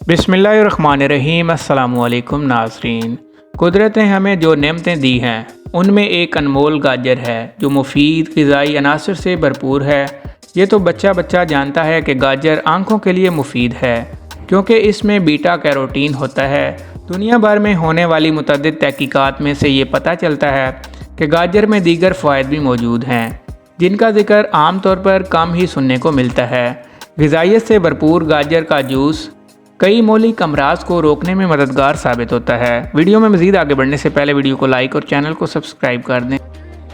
बिस्मिल्लाहिर्रहमानिर्रहीम। अस्सलामुअलैकुम नाज़रीन। कुदरत ने हमें जो नेमतें दी हैं उनमें एक अनमोल गाजर है जो मुफीद ग़िज़ाई अनासर से भरपूर है। ये तो बच्चा बच्चा जानता है कि गाजर आँखों के लिए मुफीद है क्योंकि इसमें बीटा कैरोटीन होता है। दुनिया भर में होने वाली मुतअद्दिद तहकीकात में से ये पता चलता है कि गाजर में दीगर फ़वाइद भी मौजूद हैं जिनका ज़िक्र आम तौर पर कम ही सुनने को मिलता है। ग़िज़ाइयत से भरपूर गाजर का जूस कई मौलिक अमराज को रोकने में मददगार साबित होता है। वीडियो में मज़ीद आगे बढ़ने से पहले वीडियो को लाइक और चैनल को सब्सक्राइब कर दें।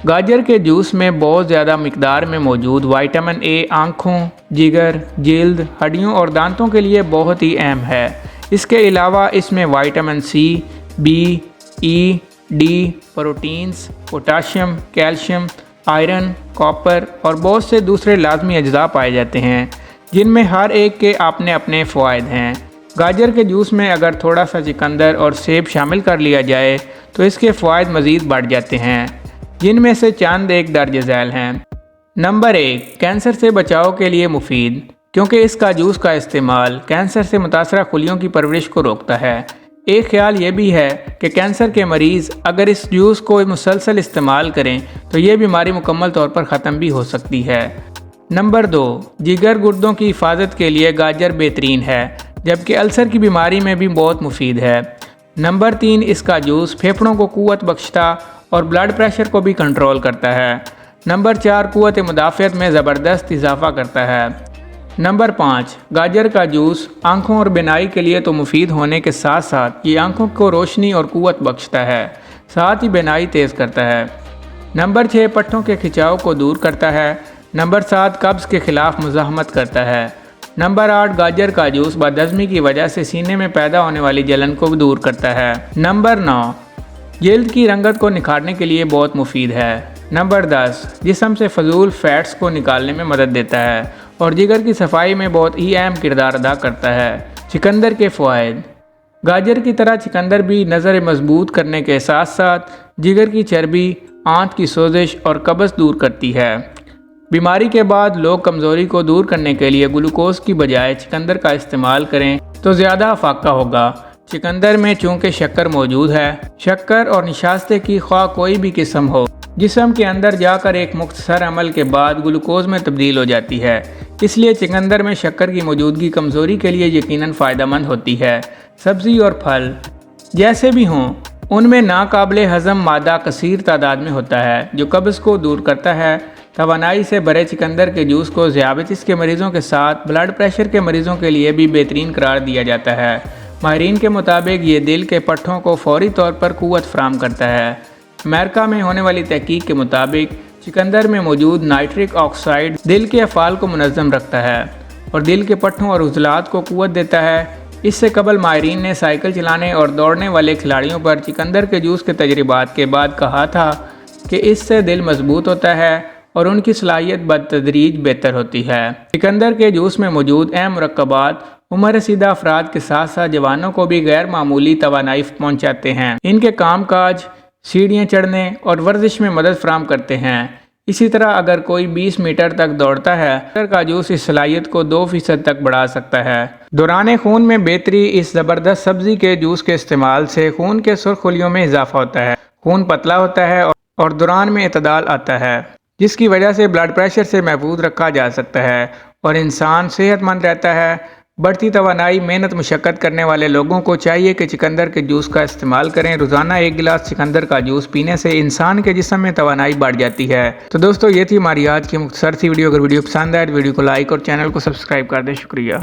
गाजर के जूस में बहुत ज़्यादा मिकदार में मौजूद विटामिन ए आँखों, जिगर, जल्द, हड्डियों और दांतों के लिए बहुत ही अहम है। इसके अलावा इसमें vitamin C, B, E, D, proteins, potassium, calcium, iron, copper और बहुत से दूसरे लाजमी अज्जा पाए जाते हैं जिनमें हर एक के अपने अपने फ़वाइद हैं। गाजर के जूस में अगर थोड़ा सा चुकंदर और सेब शामिल कर लिया जाए तो इसके फ़वाइद मज़ीद बढ़ जाते हैं जिनमें से चंद एक दर्ज झैल हैं। नंबर 1, कैंसर से बचाव के लिए मुफीद क्योंकि इसका जूस का इस्तेमाल कैंसर से मुतासरा खुलियों की परवरिश को रोकता है। एक ख्याल ये भी है कि कैंसर के मरीज़ अगर इस जूस को मुसलसल इस्तेमाल करें तो ये बीमारी मुकम्मल तौर पर ख़त्म भी हो सकती है। नंबर 2, जिगर गुर्दों की हिफाजत के लिए गाजर बेहतरीन है जबकि अल्सर की बीमारी में भी बहुत मुफीद है। नंबर 3, इसका जूस फेफड़ों को क़ुव्वत बख्शता और ब्लड प्रेशर को भी कंट्रोल करता है। नंबर 4, क़ुव्वत मुदाफ़ियत में ज़बरदस्त इजाफ़ा करता है। नंबर 5, गाजर का जूस आँखों और बिनाई के लिए तो मुफीद होने के साथ साथ ये आँखों को रोशनी और क़ुव्वत बख्शता है, साथ ही बिनाई तेज़ करता है। नंबर 6, पट्ठों के खिंचाव को दूर करता है। नंबर 7, कब्ज़ के ख़िलाफ़ मुज़ाहमत करता है। नंबर 8, गाजर का जूस बदहज़मी की वजह से सीने में पैदा होने वाली जलन को दूर करता है। नंबर 9, जल्द की रंगत को निखारने के लिए बहुत मुफीद है। नंबर 10, जिस्म से फजूल फ़ैट्स को निकालने में मदद देता है और जिगर की सफाई में बहुत ही अहम किरदार अदा करता है। चुकंदर के फ़वाइद। गाजर की तरह चुकंदर भी नज़र मजबूत करने के साथ साथ जिगर की चर्बी, आंत की सोजिश और कब्ज़ दूर करती है। बीमारी के बाद लोग कमज़ोरी को दूर करने के लिए ग्लूकोज की बजाय चुकंदर का इस्तेमाल करें तो ज़्यादा फाका होगा। चुकंदर में चूँकि शक्कर मौजूद है, शक्कर और निशास्ते की ख्वाह कोई भी किस्म हो जिस्म के अंदर जाकर एक मुख्तसर अमल के बाद ग्लूकोज में तब्दील हो जाती है। इसलिए चुकंदर में शक्कर की मौजूदगी कमज़ोरी के लिए यकीनन फ़ायदेमंद होती है। सब्ज़ी और फल जैसे भी हों उनमें नाकाबिले हज़म मादा कसीर तादाद में होता है जो कब्ज़ को दूर करता है। तवानाई से भरे चुकंदर के जूस को ज़ियाबतीस के मरीज़ों के साथ ब्लड प्रेशर के मरीज़ों के लिए भी बेहतरीन करार दिया जाता है। माहिरीन के मुताबिक ये दिल के पट्ठों को फौरी तौर पर क़ुव्वत फ़राहम करता है। अमेरिका में होने वाली तहकीक के मुताबिक चुकंदर में मौजूद नाइट्रिक ऑक्साइड दिल के अफ़ाल को मुनज़्ज़म रखता है और दिल के पट्ठों और उज़लात को क़ुव्वत देता है। इससे कबल माहिरीन ने साइकिल चलाने और दौड़ने वाले खिलाड़ियों पर चुकंदर के जूस के तजर्बात के बाद कहा था कि इससे दिल मजबूत होता है और उनकी सलाहियत बतदरीज बेहतर होती है। चुकंदर के जूस में मौजूद अहम मुरक्कबात उम्र रसीदा अफराद के साथ साथ जवानों को भी गैर मामूली तवानाई पहुँचाते हैं। इनके काम काज, सीढ़ियाँ चढ़ने और वर्जिश में मदद फराहम करते हैं। इसी तरह अगर कोई 20 मीटर तक दौड़ता है गाजर का जूस इस सलाहियत को 2% तक बढ़ा सकता है। दौरान खून में बेहतरी। इस ज़बरदस्त सब्ज़ी के जूस के इस्तेमाल से खून के सुर्खलियों में इजाफा होता है, खून पतला होता है और दौरान में इतदाल आता है जिसकी वजह से ब्लड प्रेशर से महफूज रखा जा सकता है और इंसान सेहतमंद रहता है। बढ़ती तवानाई, मेहनत मुशक्क़त करने वाले लोगों को चाहिए कि चुकंदर के जूस का इस्तेमाल करें। रोज़ाना 1 गिलास चुकंदर का जूस पीने से इंसान के जिस्म में तवानाई बढ़ जाती है। तो दोस्तों ये थी हमारी आज की मुख्तसर सी वीडियो। अगर वीडियो पसंद आए तो वीडियो को लाइक और चैनल को सब्सक्राइब कर दें। शुक्रिया।